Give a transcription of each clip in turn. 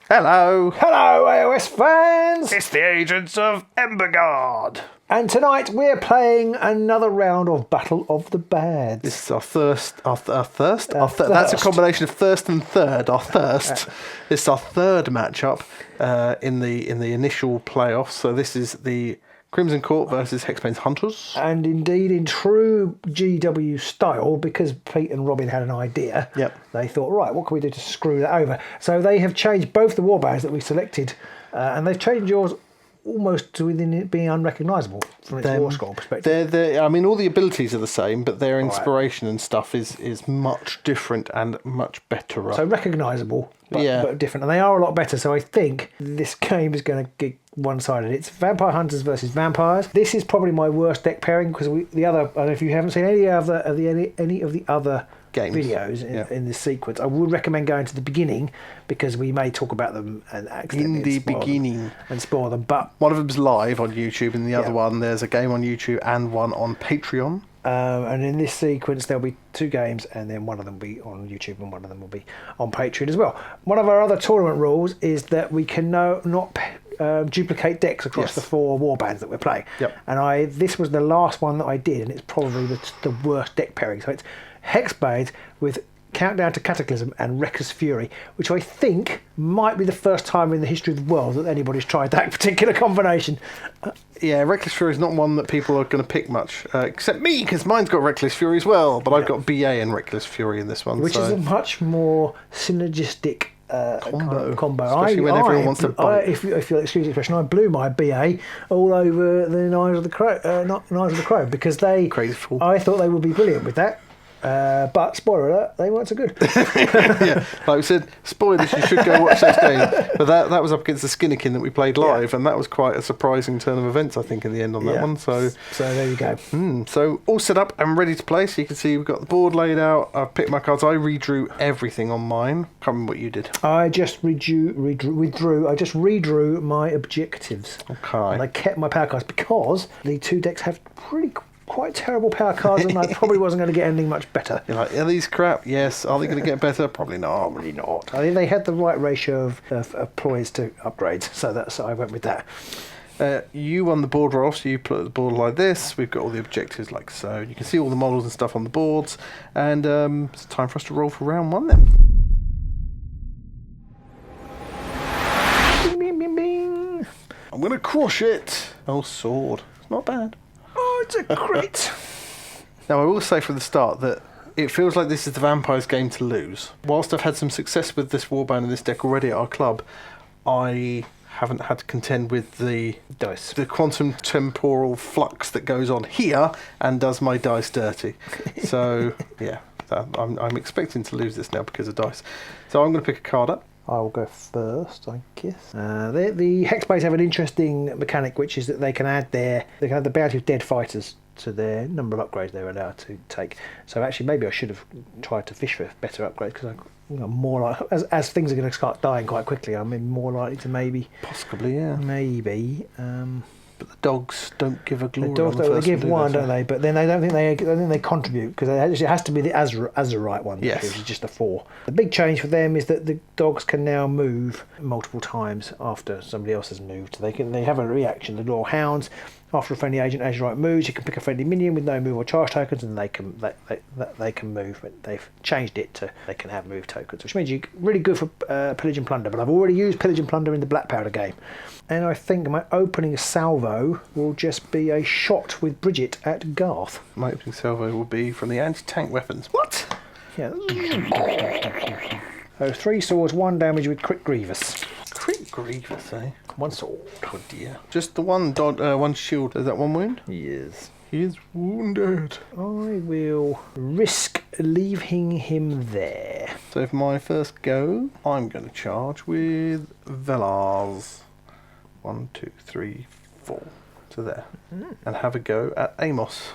Hello! Hello, AOS fans! It's the agents of Emberguard! And tonight we're playing another round of Battle of the Bads. This is our thirst. That's a combination of first and third. Our thirst. This is our third matchup in the initial playoffs. So this is the Crimson Court versus Hexbanes Hunters. And indeed, in true GW style, because Pete and Robin had an idea, they thought, right, what can we do to screw that over? So they have changed both the warbands that we selected, and they've changed yours almost to within it being unrecognisable from its war scroll perspective. I mean, all the abilities are the same, but their inspiration and stuff is much different and much better. So recognisable, but different. And they are a lot better, so I think this game is going to get one-sided. It's Vampire Hunters versus Vampires. This is probably my worst deck pairing, because I don't know if you haven't seen any of the other games videos in this sequence, I would recommend going to the beginning, because we may talk about them and accidentally spoil them. But one of them's live on YouTube, and the other one, there's a game on YouTube and one on Patreon. And in this sequence, there'll be 2 games, and then one of them will be on YouTube and one of them will be on Patreon as well. One of our other tournament rules is that we can not duplicate decks across the 4 warbands that we're playing. And this was the last one that I did, and it's probably the worst deck pairing. So it's Hexbanes with Countdown to Cataclysm and Reckless Fury, which I think might be the first time in the history of the world that anybody's tried that particular combination. Reckless Fury is not one that people are going to pick much, except me, because mine's got Reckless Fury as well, but I've got BA and Reckless Fury in this one. Which is a much more synergistic combo. Especially when everyone wants to bite. If you'll excuse the expression, I blew my BA all over the Knives of the Crow, because I thought they would be brilliant with that. But spoiler alert, they weren't so good. Like we said, spoilers, you should go watch those games. But that was up against the Skinnikin that we played live, and that was quite a surprising turn of events, I think, in the end on that one. So there you go. So all set up and ready to play. So you can see we've got the board laid out. I've picked my cards. I redrew everything on mine. Can't remember what you did. I just withdrew. I just redrew my objectives. Okay. And I kept my power cards, because the 2 decks have quite terrible power cards, and I probably wasn't going to get anything much better. You're like, are these crap? Yes. Are they going to get better? Probably not. Probably not. I think they had the right ratio of ploys to upgrades, so I went with that. You won the board roll, so you put the board like this. We've got all the objectives like so. You can see all the models and stuff on the boards, and it's time for us to roll for round 1 then. Bing, bing, bing, bing. I'm going to crush it. Oh, sword. It's not bad. Oh, it's a crit. Now, I will say from the start that it feels like this is the Vampires' game to lose. Whilst I've had some success with this warband and this deck already at our club, I haven't had to contend with the dice, the quantum temporal flux that goes on here and does my dice dirty. So, I'm expecting to lose this now because of dice. So I'm going to pick a card up. I will go first, I guess. The Hexbanes have an interesting mechanic, which is that they can add the bounty of dead fighters to their number of upgrades they're allowed to take. So actually, maybe I should have tried to fish for better upgrades, because I'm more like, as things are going to start dying quite quickly, I'm more likely to maybe. But the dogs don't give a glory. The dogs they give one, don't they? But then I don't think they contribute, because it has to be the Azurite one, which is just a 4. The big change for them is that the dogs can now move multiple times after somebody else has moved. They have a reaction. The Loyal Hounds, after a friendly agent Azurite moves, you can pick a friendly minion with no move or charge tokens, and they can move. But they've changed it to they can have move tokens, which means you're really good for Pillage and Plunder. But I've already used Pillage and Plunder in the Black Powder game. And I think my opening salvo will just be a shot with Bridget at Garth. My opening salvo will be from the anti-tank weapons. What? Yeah. So 3 swords, 1 damage with Crit Grievous. Crit Grievous, eh? 1 sword. Oh dear. Just the one shield. Is that 1 wound? Yes. He is wounded. I will risk leaving him there. So for my first go, I'm going to charge with Velars. 1, 2, 3, 4. So there. And have a go at Amos.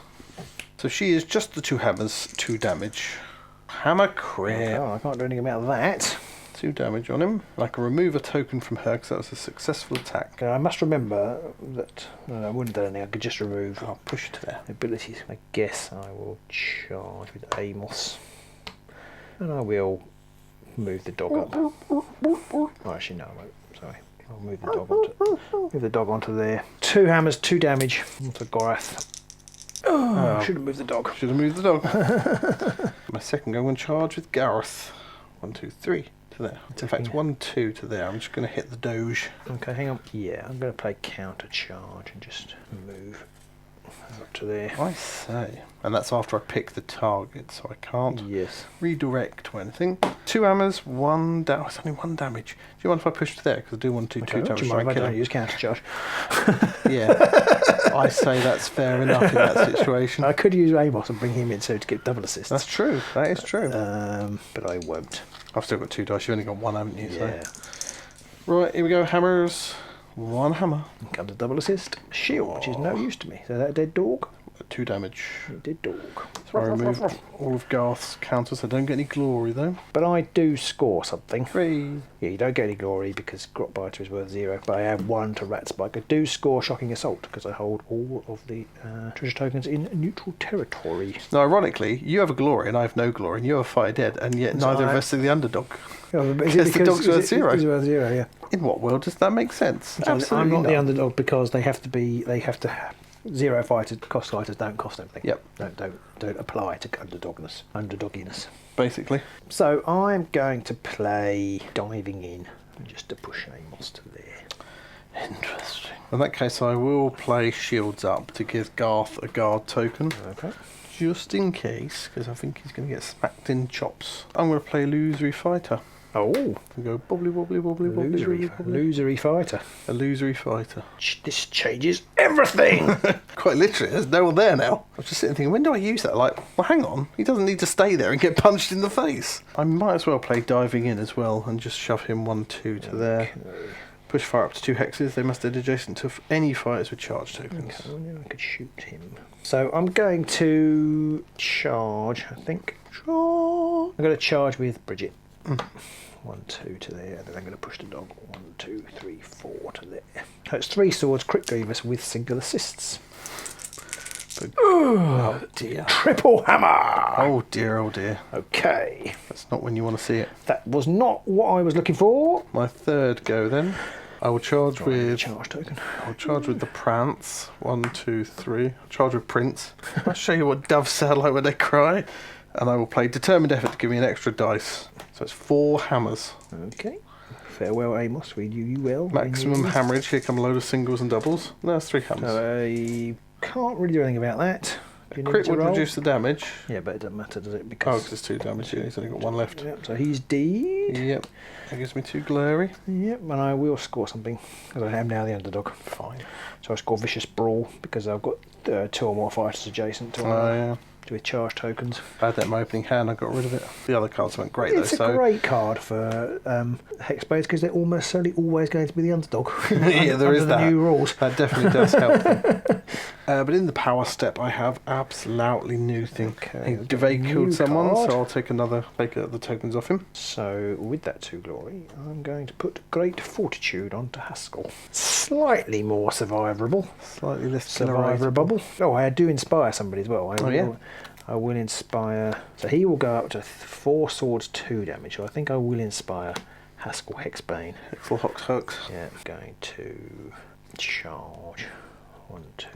So she is just the 2 hammers, 2 damage. Hammer crit. Oh, I can't do anything about that. 2 damage on him. I can remove a token from her because that was a successful attack. I must remember that I wouldn't do anything. I could just remove. I'll push to there. Abilities. I guess I will charge with Amos. And I will move the dog up. Oh, actually, no, I won't. Sorry. I'll move the dog onto there. 2 hammers, 2 damage onto Gorath. Oh, should have moved the dog. Should have moved the dog. My second go, I'm going to charge with Gareth. 1, 2, 3 to there. In fact, 1, 2 to there. I'm just going to hit the Doge. Okay, hang on. Yeah, I'm going to play counter charge and just move up to there. I say. And that's after I pick the target, so I can't redirect or anything. 2 hammers, 1 damage. It's only 1 damage. Do you mind if I push to there? Because I do want to do 2 damage. Do you mind if I don't use counter charge? Yeah. I say that's fair enough in that situation. I could use Amos and bring him in so to get double assists. That's true. That is true. But I won't. I've still got 2 dice. You've only got 1, haven't you? Yeah. So. Right, here we go. Hammers. 1 hammer. Comes a double assist. Shield, which is no use to me. So that dead dog. 2 damage. Dead dog. So I removed all of Garth's counters. I don't get any glory though. But I do score something. 3. Yeah, you don't get any glory because Grotbiter is worth 0. But I have 1 to Rat Spike. I do score Shocking Assault because I hold all of the treasure tokens in neutral territory. Now, ironically, you have a glory and I have no glory, and you have a fight dead, and yet neither of us are the underdog. Because the dog's worth 0. It's worth 0, yeah. In what world does that make sense? Absolutely I'm not not. the underdog because they have to have 0 fighters, cost fighters don't cost anything. Yep. Don't apply to underdogginess. Basically. So I'm going to play Diving In just to push Amos to there. Interesting. In that case, I will play Shields up to give Garth a guard token. Okay. Just in case, because I think he's going to get smacked in chops. I'm going to play Illusory Fighter. Oh. We go bobbly wobbly wobbly wobbly wobbly. Illusory Fighter. Illusory Fighter. This changes everything. Quite literally, there's no one there now. I was just sitting thinking, when do I use that? Like, well, hang on, he doesn't need to stay there and get punched in the face. I might as well play Diving In as well and just shove him 1, 2 to there. Push fire up to 2 hexes. They must be adjacent to any fighters with charge tokens. Okay, well, now I could shoot him. So I'm going to charge, I think. I'm going to charge with Bridget. 1, 2 to there, and then I'm going to push the dog. 1, 2, 3, 4 to there. So it's 3 swords, crit grievous with single assists. Oh dear. Triple hammer! Oh dear, oh dear. Okay. That's not when you want to see it. That was not what I was looking for. My third go then. I will charge with... Charge token. I'll charge with the Prance. 1, 2, 3. I'll charge with Prince. I'll show you what doves sound like when they cry. And I will play Determined Effort to give me an extra dice. So it's 4 hammers. Okay. Farewell, Amos. We knew you well. Maximum hammerage. Here come a load of singles and doubles. No, it's 3 hammers. I can't really do anything about that. You Crit would roll. reduce the damage. Yeah, but it doesn't matter, does it? Oh, Because because it's 2 damage. Yeah, he's only got 1 left. Yep, so he's dead. Yep. That gives me 2 glory. Yep, and I will score something because I am now the underdog. Fine. So I score Vicious Brawl because I've got 2 or more fighters adjacent to Yeah. with charge tokens. I had that in my opening hand, I got rid of it. The other cards went great It's though. a great card for Hexbanes because they're almost certainly always going to be the underdog. Yeah, there is under the that. new rules. That definitely does help them. But in the power step, I have absolutely nothing. Okay, He Devay killed new someone, card. so I'll take the tokens off him. So with that 2 glory, I'm going to put Great Fortitude onto Haskell. Slightly more survivable. Slightly less Survivable. Oh, I do inspire somebody as well. I will inspire. So he will go up to 4 swords, 2 damage. So I think I will inspire Haskell Hexbane. Full hooks. Yeah, I'm going to charge. 1, 2,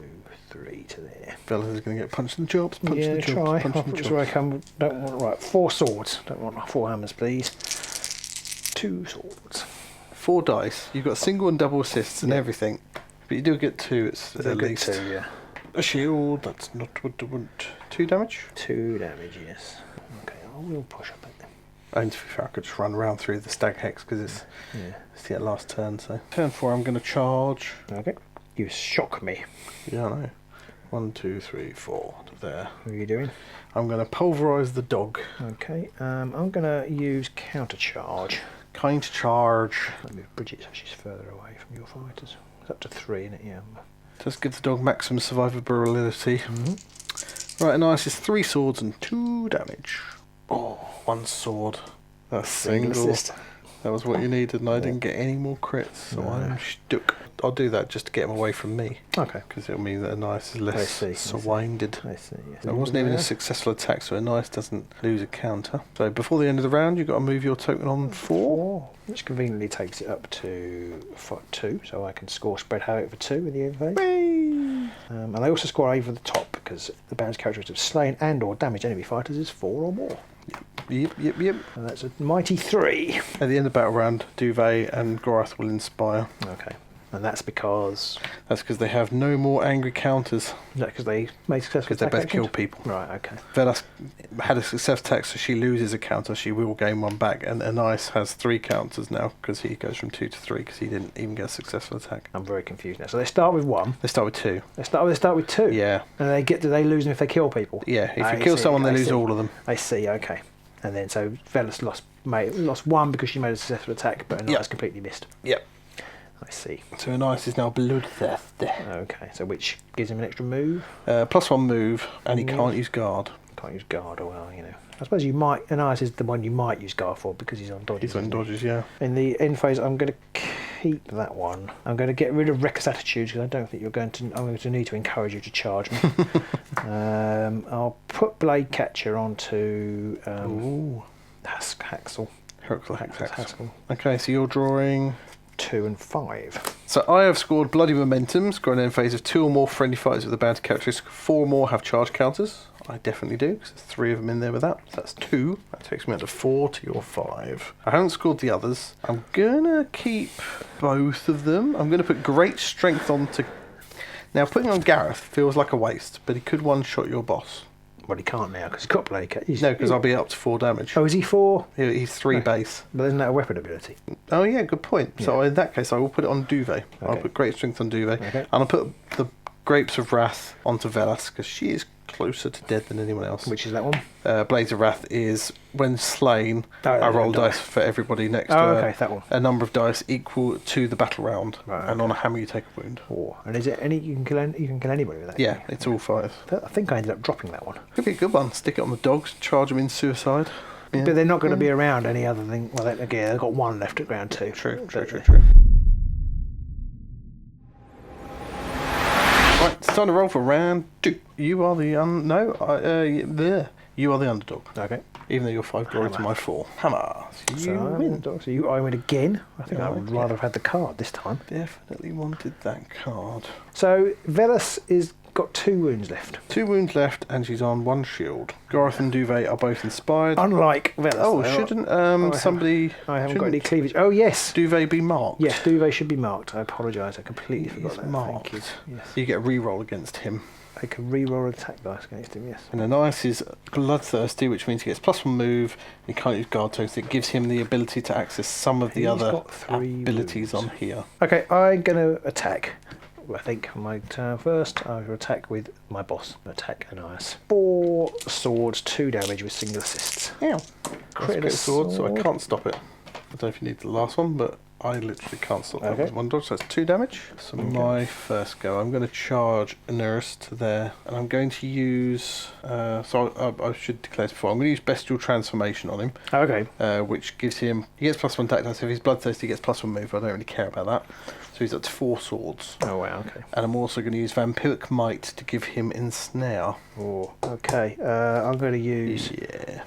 3 to there. Fellas is going to get punched in the chops. Punch Yeah, in the chops. try. Punch in the That's chops. where I come. Don't want right. 4 swords. Don't want 4 hammers, please. 2 swords. 4 dice. You've got single and double assists and everything, but you do get 2. It's at least 2, yeah. a shield. That's not what I want. 2 damage. 2 damage, yes. Okay, I will push up it. And to be fair, I could just run around through the stag hex because it's the last turn. So turn 4, I'm going to charge. Okay. You shock me. Yeah, I know. 1, 2, 3, 4 to there. What are you doing? I'm going to pulverise the dog. Okay. I'm going to use counter charge. Kind charge. Let me move Bridget so she's further away from your fighters. It's up to 3, isn't it? Yeah. Just give the dog maximum survivability. Mm-hmm. Right, nice. It's 3 swords and 2 damage. Oh, 1 sword. A single. Assist. That was what you needed, and I didn't get any more crits, so I'm stuck. I'll do that just to get him away from me. Okay. Because it'll mean that a nice is less surwinded. I see, yes. It wasn't even a successful attack, so a nice doesn't lose a counter. So before the end of the round, you've got to move your token on 4. Which conveniently takes it up to 2, so I can score Spread Havoc for 2 in the end phase. And I also score over the top because the bounce characteristic of slain and or damaged enemy fighters is 4 or more. Yep. And that's a mighty 3. At the end of battle round, Duvet and Gorath will inspire. Okay. And that's because... That's because they have no more angry counters. No, because they made successful Because they both kill people. Right, okay. Velas had a success attack, so she loses a counter. She will gain 1 back. And Anais has 3 counters now, because he goes from 2 to 3, because he didn't even get a successful attack. I'm very confused now. So they start with 1. They start with 2. They start with 2? Yeah. And do they lose them if they kill people? Yeah, if you kill someone, they lose all of them. I see, okay. And then so Velas lost 1 because she made a successful attack, but Anais completely missed. Yep. I see. So Anais is now bloodthirsty. Okay, so which gives him an extra move? +1 move, and he can't use guard. Can't use guard, well, you know. I suppose you might... Anais is the one you might use guard for because he's on dodges. He's on dodges, yeah. In the end phase, I'm going to keep that one. I'm going to get rid of Reckless Attitudes because I don't think I'm going to need to encourage you to charge me. I'll put Blade Catcher onto Haxel. Haxel. Okay, so you're drawing 2 and 5. So I have scored Bloody Momentum, scoring an end phase of 2 or more friendly fighters with the bounty characteristic. 4 or more have charge counters. I definitely do, because there's 3 of them in there with that. So that's 2. That takes me up to 4 to your 5. I haven't scored the others. I'm going to keep both of them. I'm going to put Great Strength onto... Now, putting on Gareth feels like a waste, but he could one-shot your boss. Well, he can't now because he's got Blade Catcher. No, because I'll be up to 4 damage. Oh, is he 4? He's 3 base. But isn't that a weapon ability? Oh, yeah, good point. Yeah. So in that case, I will put it on Duvet. Okay. I'll put Great Strength on Duvet. Okay. And I'll put the Grapes of Wrath onto Velas because she is closer to dead than anyone else. Which is that one? Blades of Wrath is when slain, I roll dice for everybody next to that one. A number of dice equal to the battle round. Right, and on a hammer you take a wound. And is it any you can kill anybody with that? Yeah, it's all 5. I think I ended up dropping that one. Could be a good one. Stick it on the dogs, charge them in suicide. Yeah. But they're not going to be around any other than... Well, again, they've got 1 left at round 2. True. Right, it's time to roll for round 2. You are the you are the underdog. Okay. Even though you're 5 glory to my 4. Hammer. So you win. So I win again. I think I would rather have had the card this time. Definitely wanted that card. So Velas is got 2 wounds left. 2 wounds left, and she's on 1 shield. Gareth and Duvet are both inspired. Unlike Velas. Oh, shouldn't somebody... I haven't got any cleavage. Oh, yes. Duvet be marked? Yes, Duvet should be marked. I apologise. I completely forgot that. Marked. Thank you. Yes. You get a re-roll against him. I can re-roll attack dice against him, yes. And Anais is bloodthirsty, which means he gets +1 move. He can't use guard tokens. It gives him the ability to access some of the other abilities on here. Okay, I'm going to attack. I think on my turn first, I will attack with my boss. Attack Anais. 4 swords, 2 damage with single assists. Yeah. Crit sword, so I can't stop it. I don't know if you need the last one, but I literally can't stop that with 1 dodge, so that's 2 damage. So my first go, I'm going to charge a nurse to there, and I'm going to use, I should declare this before, I'm going to use Bestial Transformation on him. Okay. Which gives him, he gets +1 attack dice, so if he's bloodthirsty he gets +1 move, I don't really care about that. So he's up to 4 swords. Oh wow, okay. And I'm also going to use Vampiric Might to give him Ensnare. Oh, okay. I'm going to use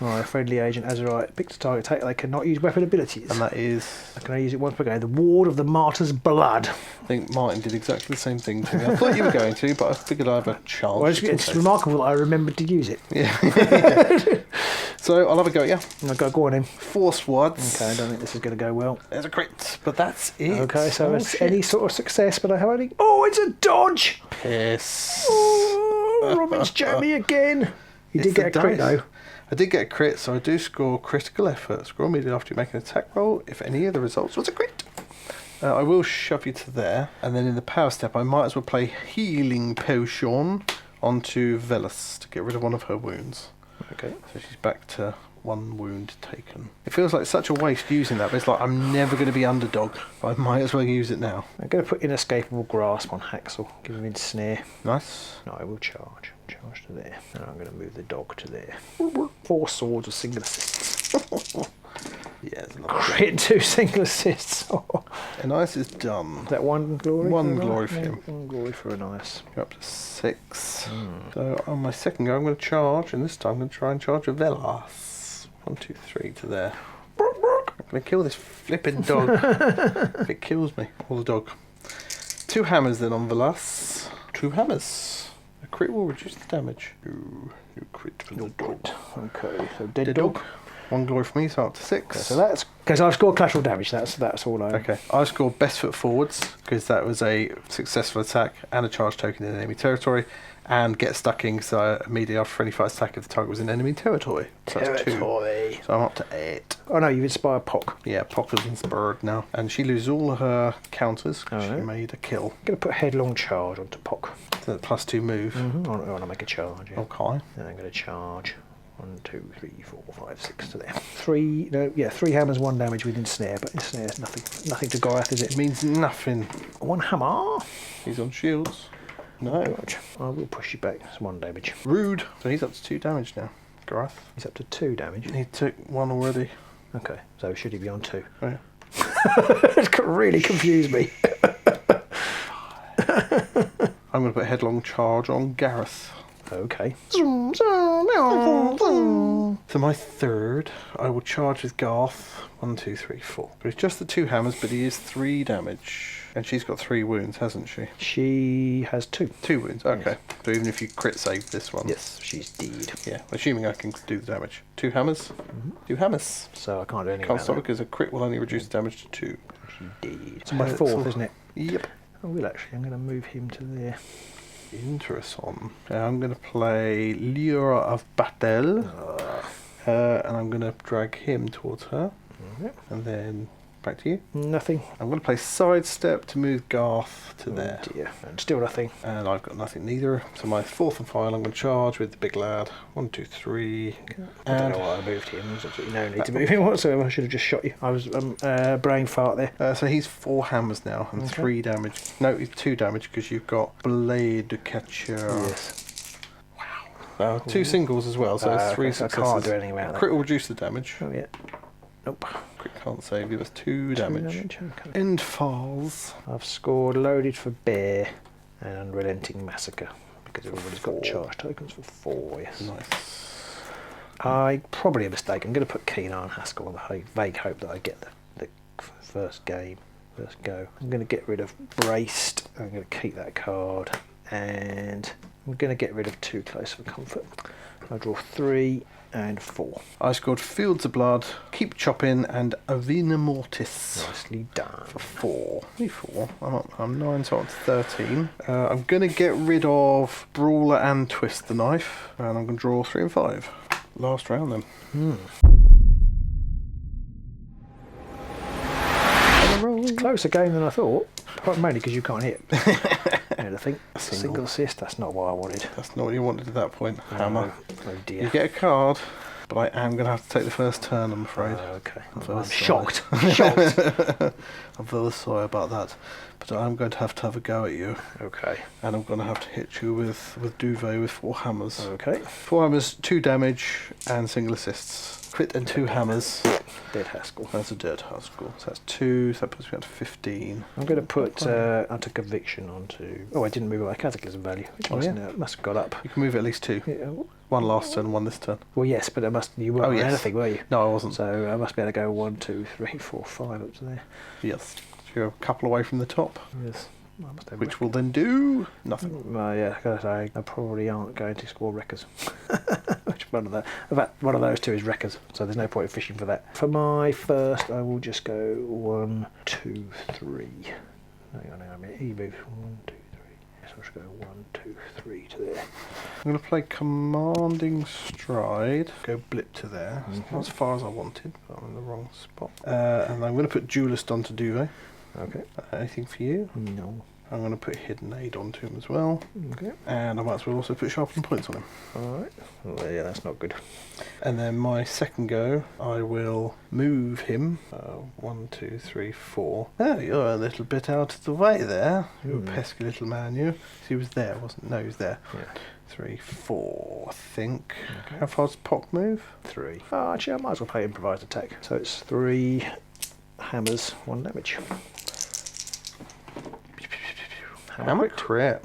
my friendly agent Azurite. Pick the target attack. They cannot use weapon abilities. And that is... Can I use it once per game? The Ward of the Martyr's Blood. I think Martin did exactly the same thing to me. I thought you were going to, but I figured I'd have a chance. Well, it's remarkable that I remembered to use it. Yeah. So I'll have a go, yeah. Go on in. 4 swords. Okay, I don't think this is going to go well. There's a crit, but that's it. Okay, so it's any sort of success, but I have only... Oh, it's a dodge! Piss. Oh, Robin's jammed me again. You did get a crit, though. I did get a crit, so I do score critical effort. Score immediately after you make an attack roll if any of the results was a crit. I will shove you to there, and then in the power step, I might as well play Healing Potion onto Velas to get rid of 1 of her wounds. Okay. So she's back to 1 wound taken. It feels like such a waste using that, but it's like I'm never going to be underdog. I might as well use it now. I'm going to put Inescapable Grasp on Haxel. Give him Ensnare. Nice. No, I will charge. Charge to there. And I'm going to move the dog to there. 4 swords with single assists. Yeah, it's not Crit 2 single assists. Anais is done. Is that one glory? One for glory Anais? for him. One glory for Anais. Go up to 6. So on my second go, I'm going to charge, and this time I'm going to try and charge a Velas. 1, 2, 3 to there. I'm going to kill this flipping dog. If it kills me, or the dog. 2 hammers then on Velas. 2 hammers. A crit will reduce the damage. Ooh, you crit for the dog. Okay, so dead dog. 1 glory for me, so up to 6. Okay, so that's because I've scored collateral damage. That's all I. Okay, I scored best foot forwards because that was a successful attack and a charge token in enemy territory, and get stucking so immediately after friendly fight attack if the target was in enemy territory. So that's 2. So I'm up to 8. Oh no, you've inspired Pock. Yeah, Pock is inspired now, and she loses all of her counters. Oh, She yeah. made a kill. I'm going to put headlong charge onto Pock. So that +2 move. I want to make a charge. Yeah. Okay. And I'm going to charge 1, 2, 3, 4, 5, 6 to there. 3 hammers, 1 damage with ensnare, but ensnare is nothing to Goliath, is It it? means nothing. 1 hammer. He's on shields. No. Dodge. I will push you back. It's 1 damage. Rude. So he's up to 2 damage now. Gareth. He's up to 2 damage. He took 1 already. Okay, so should he be on 2? Oh, yeah. It's really confused me. I'm going to put headlong charge on Gareth. Okay. So my third, I will charge with Garth. 1, 2, 3, 4. But it's just the 2 hammers, but he is 3 damage. And she's got 3 wounds, hasn't she? She has 2. 2 wounds, okay. So even if you crit save this one. Yes, she's dead. Yeah, assuming I can do the damage. 2 hammers? 2 hammers. So I can't do anything Can't about stop that. because a crit will only reduce the damage to 2. She's dead. It's my 4th, isn't it? Yep. I will actually. I'm going to move him to there. Interesting. I'm going to play Lure of Battle. And I'm going to drag him towards her. Okay. And then back to you. Nothing. I'm going to play Sidestep to move Garth to there. Oh dear. And still nothing. And I've got nothing neither. So my 4th and final, I'm going to charge with the big lad. 1, 2, 3. I don't know why I moved him. There's absolutely no need to move him whatsoever. I should have just shot you. I was brain fart there. So he's 4 hammers now and 3 damage. No, he's 2 damage because you've got Blade Catcher. Yes. Wow. 2 singles as well, so it's 3 okay, so I successes. can't do anything about that. Crit will reduce the damage. Oh yeah. Nope. Crit can't save you. That's 2 damage. Okay. End falls. I've scored loaded for bear and unrelenting massacre because everybody's got charge tokens for 4. Yes. Nice. I probably a mistake. I'm going to put Keen Iron Haskell on the vague hope that I get the first game, first go. I'm going to get rid of Braced. I'm going to keep that card, and I'm going to get rid of 2 Close for Comfort. I'll draw 3 and 4. I scored Fields of Blood, Keep Chopping, and Avena Mortis. Nicely done. For 4. Only 4. I'm 9, so I'm 13. I'm going to get rid of Brawler and Twist the Knife, and I'm going to draw 3 and 5. Last round then. It's a closer game than I thought, mainly because you can't hit anything. Single assist, that's not what I wanted. That's not what you wanted at that point, Hammer. Oh dear. You get a card, but I am going to have to take the first turn, I'm afraid. Okay. very I'm sorry. shocked. Shocked. I'm very sorry about that. But I'm going to have a go at you. Okay. And I'm going to have to hit you with Duvet with 4 hammers. Okay. 4 hammers, 2 damage, and single assists. Crit and 2 hammers. Dead Haskell. That's a dead Haskell. So that's 2, so that puts me up to 15. I'm going to put I took a Vixen onto. Oh, I didn't move my Cataclysm value, which must have got up. You can move at least 2. Yeah. 1 last turn, 1 this turn. Well, yes, but you weren't on anything, were you? No, I wasn't. So I must be able to go 1, 2, 3, 4, 5 up to there. Yes. So you're a couple away from the top. Yes. I must have Which will then do nothing. yeah, I gotta say, I probably aren't going to score Wreckers. Which one of those 2 is Wreckers, so there's no point in fishing for that. For my first, I will just go 1, 2, 3. Hang on a minute. He moves 1, 2, 3. So I should go 1, 2, 3 to there. I'm going to play Commanding Stride. Go blip to there. Not as far as I wanted, but I'm in the wrong spot. And I'm going to put Duelist onto Duvet. Okay. Anything for you? No. I'm going to put Hidden Aid onto him as well. Okay. And I might as well also put Sharpened Points on him. Alright. Well, yeah, that's not good. And then my second go, I will move him. 1, 2, 3, 4. Oh, you're a little bit out of the way there. You pesky little man, you. He was there, wasn't he? No, he was there. Yeah. 3, 4, I think. Okay. How far does Pock move? 3. Oh, actually, I might as well play improvised attack. So it's 3 hammers, 1 damage. Hammer crit.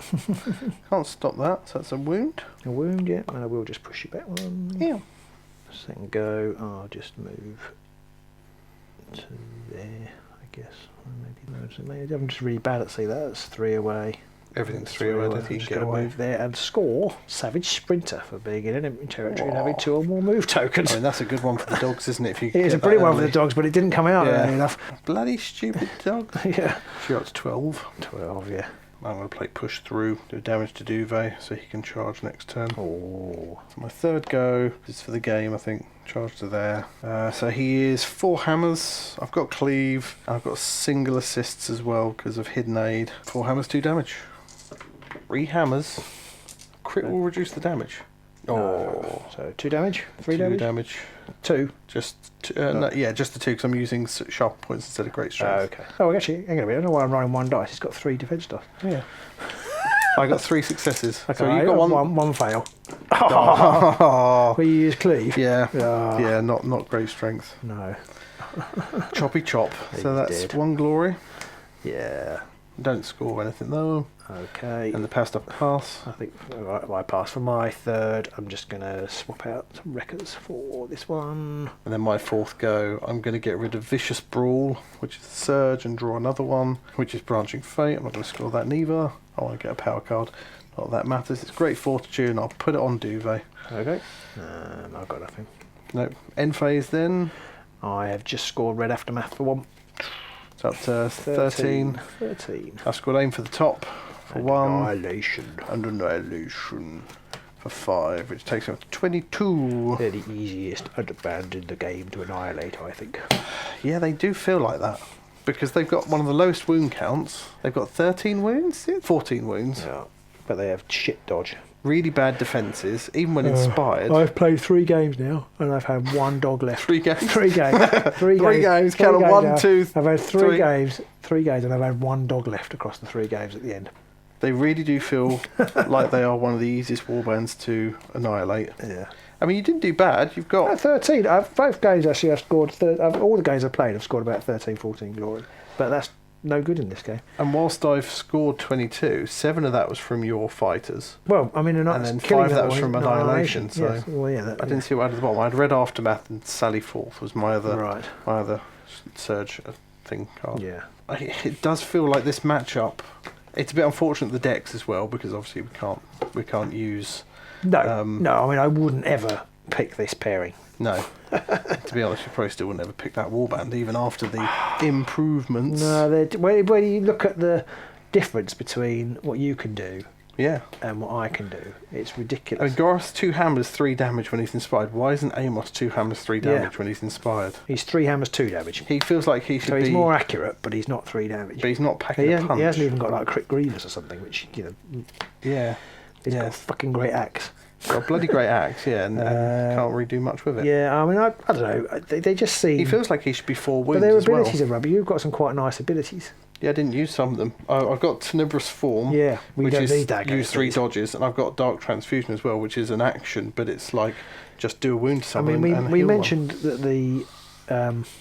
Can't stop that, so that's a wound. A wound, yeah, and I will just push you back 1. Yeah. Second go, I'll just move to there, I guess. Maybe I'm just really bad at seeing that. That's 3 away. Everything's 3 away. I don't think I'm you just get going to away. move there and score Savage Sprinter for being in enemy territory and having 2 or more move tokens. I mean, that's a good one for the dogs, isn't it? If you It is a get brilliant that one for the early. dogs, but it didn't come out Yeah. early enough. Bloody stupid dog. Yeah. She got to 12. 12, yeah. I'm going to play push through, do damage to Duvet so he can charge next turn. Oh. So my third go is for the game, I think. Charge to there. So he is 4 hammers. I've got cleave. I've got single assists as well because of hidden aid. 4 hammers, 2 damage. 3 hammers. Crit will reduce the damage. Oh. So 2 damage? 3 2 damage? damage. 2? Just no, yeah, just the 2 because I'm using sharp points instead of great strength. Okay. Oh, actually, hang on a minute. I don't know why I'm rolling 1 dice. It's got 3 defense dice. Yeah. I got 3 successes. Okay, So you got one fail. Oh. Will you use cleave? Yeah. Ah. Yeah, not great strength. No. Choppy chop. You So that's did. 1 glory. Yeah. Don't score anything though. Okay. And the power stuff pass. I think I pass for my third. I'm just going to swap out some records for this one. And then my fourth go, I'm going to get rid of Vicious Brawl, which is Surge, and draw another one, which is Branching Fate. I'm not going to score that neither. I want to get a power card. Not that matters. It's Great Fortitude, and I'll put it on Duvet. Okay. I've got nothing. Nope. End phase then. I have just scored Red Aftermath for 1. It's up to 13. 13. I've scored Aim for the top for 1. Annihilation. And Annihilation for 5, which takes me up to 22. They're the easiest underband in the game to annihilate, I think. Yeah, they do feel like that. Because they've got one of the lowest wound counts. They've got 13 wounds? 14 wounds. Yeah. But they have shit dodge. Really bad defences, even when inspired. I've played 3 games now, and I've had 1 dog left. 3 games. 3 games. 3 3 games. Count on games 1, now. 2, I've had 3 3 games. 3 games, and I've had 1 dog left across the 3 games at the end. They really do feel like they are one of the easiest warbands to annihilate. Yeah. I mean, you didn't do bad. You've got 13. Both games actually I've scored. All the games I've played, I've scored about 13, 14 glory. But that's no good in this game. And whilst I've scored 22, 7 of that was from your fighters. Well, I mean, And then 5 of that was from Annihilation. So yes. Well, yeah, I didn't see what I had at the bottom. I had Red Aftermath and Sally Forth was my other Surge thing card. Yeah. It does feel like this matchup. It's a bit unfortunate the decks as well because obviously we can't use. No, no. I mean, I wouldn't ever pick this pairing. No. To be honest, you probably still wouldn't ever pick that warband even after the improvements. No, when you look at the difference between what you can do Yeah. and what I can do, it's I ridiculous. mean, Gareth's 2 hammers, 3 damage when he's inspired. Why isn't Amos 2 hammers, 3 damage when he's inspired? He's 3 hammers, 2 damage. He feels like he should So be. he's more accurate, but he's not 3 damage. But he's not packing He a hasn't, punch. he hasn't even got like Crit Grievous or something, which, Yeah. he's got a fucking great axe. Got a bloody great axe, yeah, and can't really do much with it. Yeah, I mean, I don't know. They just seem. He feels like he should be 4 but wounds their as well. abilities are rubbish. You've got some quite nice abilities. Yeah, I didn't use some of them. I've got Tenebrous Form, Yeah, we which don't is need that. use 3 against dodges, and I've got Dark Transfusion as well, which is an action, but it's like just do a wound to I someone. mean, and we heal mentioned that the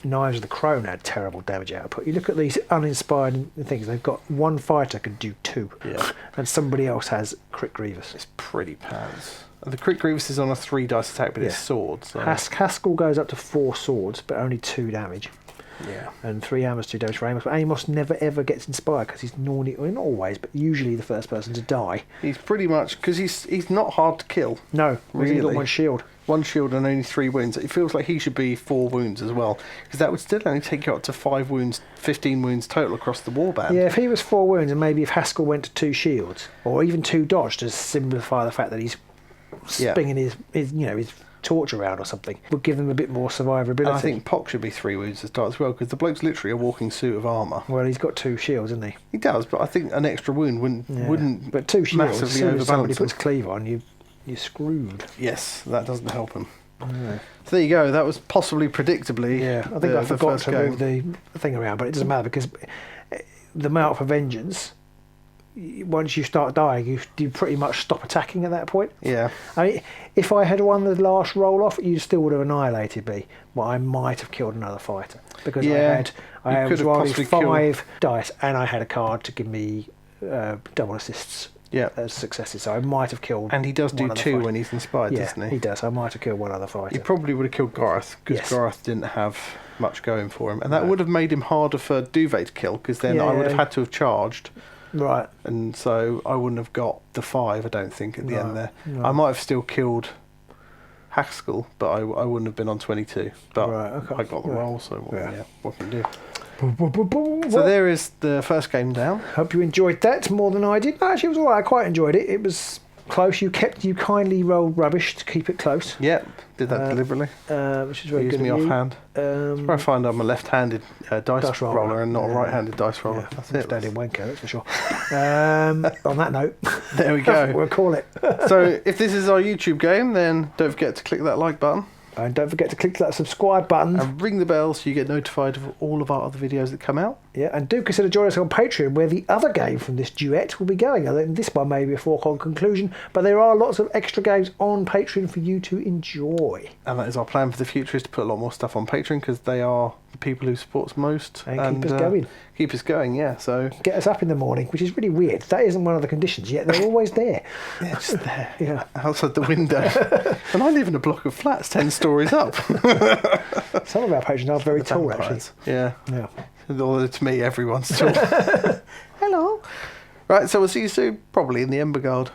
Knives of the Crone had terrible damage output. You look at these uninspired things; they've got 1 fighter can do 2, Yeah. and somebody else has Crit Grievous. one. It's pretty pants. And the Crit Grievous is on a 3 dice attack, but it's Yeah. sword. So. Haskell goes up to 4 swords, but only 2 damage, Yeah. and 3 hammers, 2 damage for Amos. But Amos never ever gets inspired because he's normally, well, not always, but usually the first person to die. He's pretty much because he's not hard to kill. No, really, he's got Really? 1 shield. 1 shield and only 3 wounds. It feels like he should be 4 wounds as well, because that would still only take you up to 5 wounds, 15 wounds total across the warband. Yeah, if he was 4 wounds, and maybe if Haskell went to 2 shields, or even 2 dodge to simplify the fact that he's spinning his torch around or something, would give them a bit more survivability. And I think Pock should be 3 wounds to start as well, because the bloke's literally a walking suit of armour. Well, he's got 2 shields, hasn't he? He does, but I think an extra wound wouldn't But 2 shields, as massively soon as somebody overbalance him. puts cleave on, you're screwed. Yes, that doesn't help him. No. So there you go. That was possibly predictably. Yeah, I think I forgot to move the thing around, but it doesn't matter because the Mount for Vengeance once you start dying, you pretty much stop attacking at that point. Yeah. I mean, if I had won the last roll off, you still would have annihilated me, but I might have killed another fighter because I was rolling 5 dice and I had a card to give me double assists. Yeah. As successes, so I might have killed. And he does do 2 when he's inspired, doesn't he? He does. I might have killed one other fighter. He probably would have killed Garth because Garth didn't have much going for him, and that would have made him harder for Duvet to kill because then I would have had to have charged. Right. And so I wouldn't have got the 5. I don't think at the end there. No. I might have still killed Haskell, but I wouldn't have been on 22. But I got the roll, so what can I do? So there is the first game down. Hope you enjoyed that more than I did. Actually, it was alright. I quite enjoyed it. It was close. You kindly rolled rubbish to keep it close. Yep, did that deliberately. Which is very good. Used me offhand. I find I'm a left-handed dice roller and not a right-handed dice roller. Yeah, that's it. Standing wanker, that's for sure. On that note, there we go. We'll call it. So if this is our YouTube game, then don't forget to click that like button. And don't forget to click that subscribe button. And ring the bell so you get notified of all of our other videos that come out. Yeah, and do consider joining us on Patreon, where the other game from this duet will be going. I think this one may be a foregone conclusion, but there are lots of extra games on Patreon for you to enjoy. And that is our plan for the future, is to put a lot more stuff on Patreon, because they are the people who support us most. And keep us going. Keep us going, yeah. So get us up in the morning, which is really weird. That isn't one of the conditions, yet they're always there. Yeah, just there. Outside the window. And I live in a block of flats 10 stories up. Some of our patrons are very tall, actually. Yeah. Yeah. Although to me, everyone's tall. Hello. Right, so we'll see you soon, probably in the Emberguard.